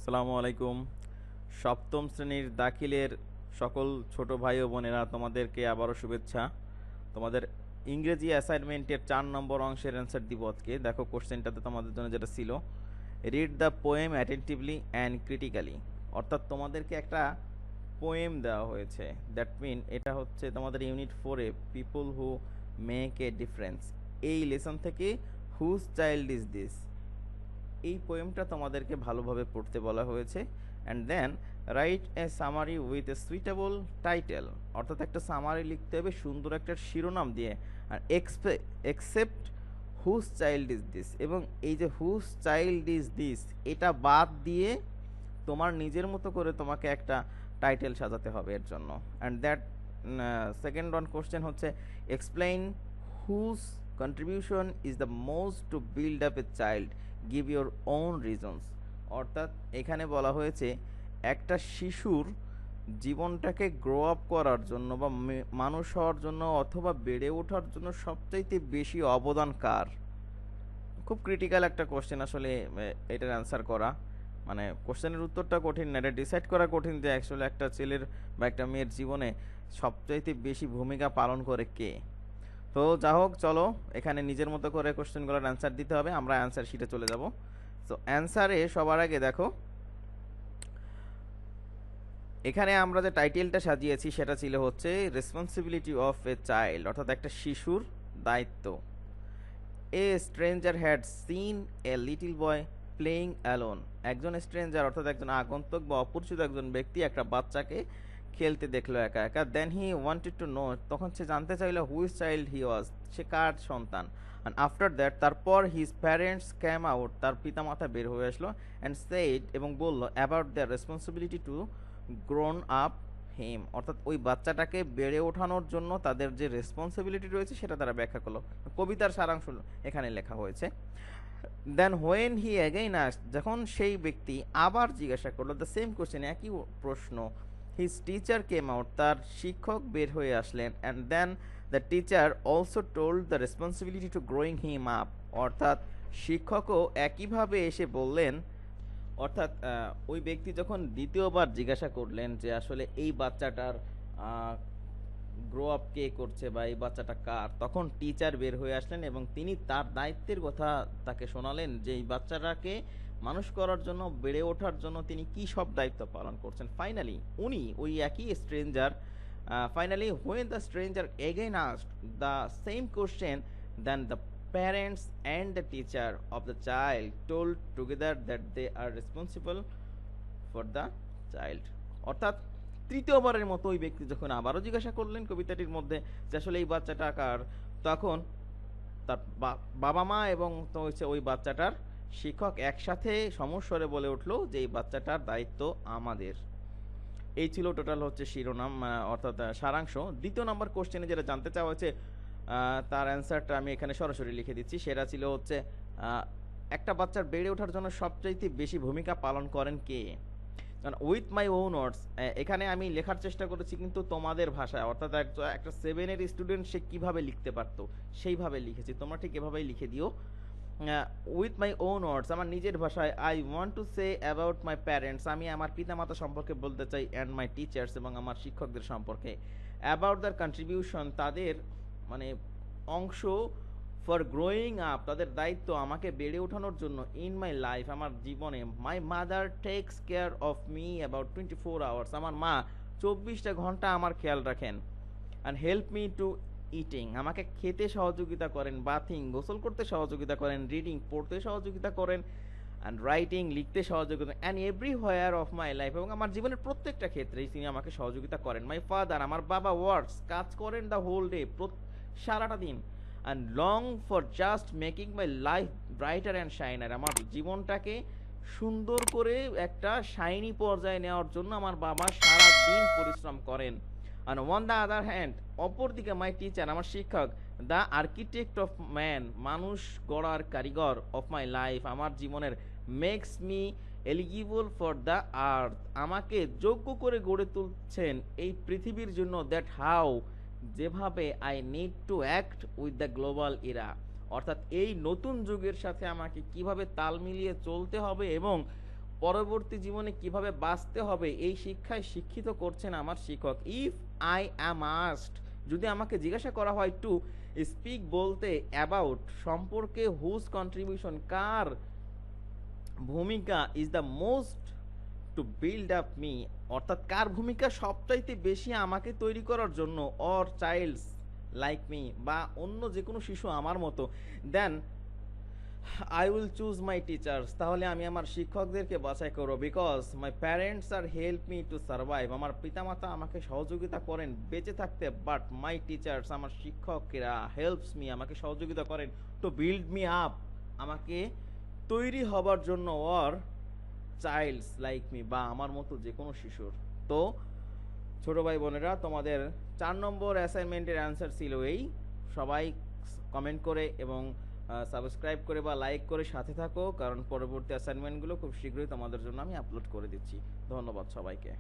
আসসালামু আলাইকুম। সপ্তম শ্রেণীর দাখিলের সকল ছোট ভাই ও বোনেরা, তোমাদেরকে আবারও শুভেচ্ছা। তোমাদের ইংরেজি অ্যাসাইনমেন্টের 4 নম্বর অংশের অ্যান্সার দিব আজকে। দেখো কোশ্চেনটাতে তোমাদের জন্য যেটা ছিল, read the poem attentively and critically. অর্থাৎ তোমাদেরকে একটা পোয়েম দেওয়া হয়েছে। দ্যাট মিন এটা হচ্ছে তোমাদের ইউনিট 4-এ people who make a difference. এই লেসন থেকে হুজ চাইল্ড ইজ দিস, এই পোয়েমটা তোমাদেরকে ভালোভাবে পড়তে বলা হয়েছে। And then write a summary with a suitable title, অর্থাৎ একটা সামারি লিখতে হবে সুন্দর একটা শিরোনাম দিয়ে। আর except whose child is this, এবং এই যে হুজ চাইল্ড ইজ দিস এটা বাদ দিয়ে তোমার নিজের মতো করে তোমাকে একটা টাইটেল সাজাতে হবে এর জন্য। And that second one question হচ্ছে, explain whose contribution is the most to build up a child, give your own reasons. অর্থাৎ এখানে বলা হয়েছে একটা শিশুর জীবনটাকে গ্রো আপ করার জন্য বা মানুষ হওয়ার জন্য অথবা বেড়ে ওঠার জন্য সবচাইতে বেশি অবদান কার। খুব ক্রিটিক্যাল একটা কোশ্চেন আসলে। এটার অ্যান্সার করা মানে কোশ্চেনের উত্তরটা কঠিন না, এটা ডিসাইড করা কঠিন যে অ্যাকচুয়ালি একটা ছেলের বা একটা মেয়ের জীবনে সবচাইতে বেশি ভূমিকা পালন করে কে। তো যা হোক, চলো এখানে নিজের মতো করে কোশ্চেনগুলোর অ্যান্সার দিতে হবে। আমরা অ্যান্সার শিটে চলে যাব। তো অ্যান্সারে সবার আগে দেখো, এখানে আমরা যে টাইটেলটা সাজিয়েছি সেটা ছিল হচ্ছে রেসপন্সিবিলিটি অফ এ চাইল্ড, অর্থাৎ একটা শিশুর দায়িত্ব। A stranger had seen a little boy playing alone. একজন স্ট্রেঞ্জার অর্থাৎ একজন আগন্তুক বা অপরিচিত একজন ব্যক্তি একটা বাচ্চাকে খেলতে দেখলো একা একা। দেন হি ওয়ান্টেড টু নো, তখন সে জানতে চাইলো হুইচ চাইল্ড হি ওয়াজ, সে কার সন্তান। অ্যান্ড আফটার দ্যাট, তারপর হিজ প্যারেন্টস ক্যাম আউট, তার পিতামাতা বের হয়ে আসলো। অ্যান্ড সেইড, এবং বললো about their responsibility to grown up him, অর্থাৎ ওই বাচ্চাটাকে বেড়ে ওঠানোর জন্য তাদের যে রেসপন্সিবিলিটি রয়েছে সেটা তারা ব্যাখ্যা করলো। কবিতার সারাংশ এখানে লেখা হয়েছে। দেন হোয়েন হি অ্যাগেইন আস্কড, যখন সেই ব্যক্তি আবার জিজ্ঞাসা করলো দ্য সেম কোশ্চেন, একই প্রশ্ন, হিজ টিচার কেম আউট, তার শিক্ষক বের হয়ে আসলেন। And then the teacher also told the responsibility to growing him up, অর্থাৎ শিক্ষকও একইভাবে এসে বললেন। অর্থাৎ ওই ব্যক্তি যখন দ্বিতীয়বার জিজ্ঞাসা করলেন যে আসলে এই বাচ্চাটার গ্রো আপ কে করছে বা এই বাচ্চাটা কার, তখন টিচার বের হয়ে আসলেন এবং তিনি তার দায়িত্বের কথা তাকে শোনালেন যে এই বাচ্চাটাকে মানুষ করার জন্য, বেড়ে ওঠার জন্য তিনি কি সব দায়িত্ব পালন করছেন। ফাইনালি উনি ওই একই stranger, finally when the stranger again asked the same question, then the parents and the teacher of the child told together that they are responsible for the child। অর্থাৎ তৃতীয়বারের মতো ওই ব্যক্তি যখন আবারও জিজ্ঞাসা করলেন কবিতাটির মধ্যে যে আসলে এই বাচ্চাটা কার, তখন তার বাবা মা এবং তো হচ্ছে ওই বাচ্চাটার শিক্ষক একসাথে সমস্বরে বলে উঠলো যে এই বাচ্চাটার দায়িত্ব আমাদের। এই ছিল টোটাল হচ্ছে শিরোনাম, অর্থাৎ সারাংশ। দ্বিতীয় নম্বর কোশ্চেনে যেটা জানতে চাওয়া হয়েছে তার অ্যান্সারটা আমি এখানে সরাসরি লিখে দিচ্ছি। সেটা ছিল হচ্ছে একটা বাচ্চার বেড়ে ওঠার জন্য সবচাইতে বেশি ভূমিকা পালন করেন কে। উইথ মাই ওন ওয়ার্ডস, এখানে আমি লেখার চেষ্টা করেছি কিন্তু তোমাদের ভাষায়, অর্থাৎ একটা 7-এর স্টুডেন্ট সে কীভাবে লিখতে পারতো সেইভাবে লিখেছি। তোমরা ঠিক এভাবেই লিখে দিও। উইথ মাই ওন ওয়ার্ডস, আমার নিজের ভাষায়। I want to say about my parents, আমি আমার পিতামাতা সম্পর্কে বলতে চাই। অ্যান্ড মাই টিচার্স, এবং আমার শিক্ষকদের সম্পর্কে। অ্যাবাউট দ্যার কন্ট্রিবিউশন, তাদের মানে অংশ। ফর গ্রোয়িং আপ, তাদের দায়িত্ব আমাকে বেড়ে ওঠানোর জন্য। ইন মাই লাইফ, আমার জীবনে। My mother tax care of me about 24 hours, আমার মা 24টা ঘন্টা আমার খেয়াল রাখেন। And help me two eating, আমাকে খেতে সহযোগিতা করেন। বাথিং, গোসল করতে সহযোগিতা করেন। রিডিং, পড়তে সহযোগিতা করেন। অ্যান্ড রাইটিং, লিখতে সহযোগিতা। And everywhere of my life, এবং আমার জীবনের প্রত্যেকটা ক্ষেত্রেই তিনি আমাকে সহযোগিতা করেন। মাই ফাদার, আমার বাবা ওয়ার্কস, কাজ করেন। দ্য হোল ডে, সারাটা দিন। And long for just making my life brighter and shiner, আমার জীবনটাকে সুন্দর করে একটা শাইনি পর্যায়ে নেওয়ার জন্য আমার বাবা সারা দিন পরিশ্রম করেন। And on the other hand, অপরদিকে মাই টিচার, আমার শিক্ষক। দ্য আর্কিটেক্ট অফ ম্যান, মানুষ গড়ার কারিগর। অফ মাই লাইফ, আমার জীবনের। Makes me eligible for the earth, আমাকে যোগ্য করে গড়ে তুলছেন এই পৃথিবীর জন্য। দ্যাট হাউ, যেভাবে I need to act with the global era, অর্থাৎ এই নতুন যুগের সাথে আমাকে কিভাবে তাল মিলিয়ে চলতে হবে এবং পরবর্তী জীবনে কিভাবে বাঁচতে হবে এই শিক্ষায় শিক্ষিত করছেন আমার শিক্ষক। ইফ আই অ্যাম আস্কড, যদি আমাকে জিজ্ঞাসা করা হয় টু স্পিক বলতে, অ্যাবাউট সম্পর্কে, হুজ কন্ট্রিবিউশন কার ভূমিকা, is the most to build up me অর্থাৎ কার ভূমিকা সবচাইতে বেশি আমাকে তৈরি করার জন্য, অর চাইল্ডস লাইক মি বা অন্য যে কোনো শিশু আমার মতো, then I will choose my teachers, তাহলে আমি আমার শিক্ষকদেরকে বাছাই করবো। Because my parents are help me to survive, আমার পিতামাতা আমাকে সহযোগিতা করেন বেঁচে থাকতে, বাট মাই টিচার্স আমার শিক্ষকেরা হেল্পস মি আমাকে সহযোগিতা করেন টু বিল্ড মি আপ আমাকে তৈরি হবার জন্য, অর চাইল্ডস লাইক মি বা আমার মতো যে কোনো শিশুর। তো ছোট ভাই বোনেরা, তোমাদের 4 নম্বর অ্যাসাইনমেন্টের অ্যান্সার ছিল এই। সবাই কমেন্ট করে এবং সাবস্ক্রাইব করে বা লাইক করে সাথে থাকো, কারণ পরবর্তী অ্যাসাইনমেন্টগুলো খুব শীঘ্রই তোমাদের জন্য আমি আপলোড করে দিচ্ছি। ধন্যবাদ সবাইকে।